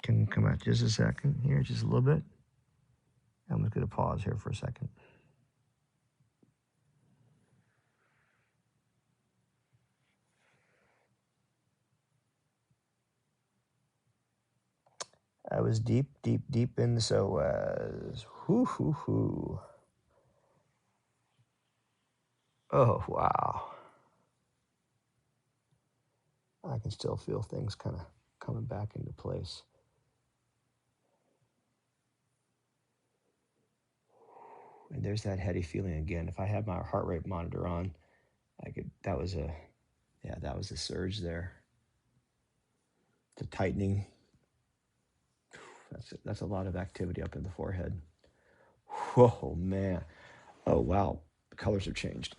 Can come out just a second here, just a little bit. I'm just going to pause here for a second. I was deep, deep, deep in the psoas. Hoo, hoo, hoo. Oh, wow. I can still feel things kind of coming back into place. And there's that heady feeling again. If I had my heart rate monitor on, I could, that was a surge there. The tightening. That's a lot of activity up in the forehead. Whoa, man. Oh, wow. The colors have changed.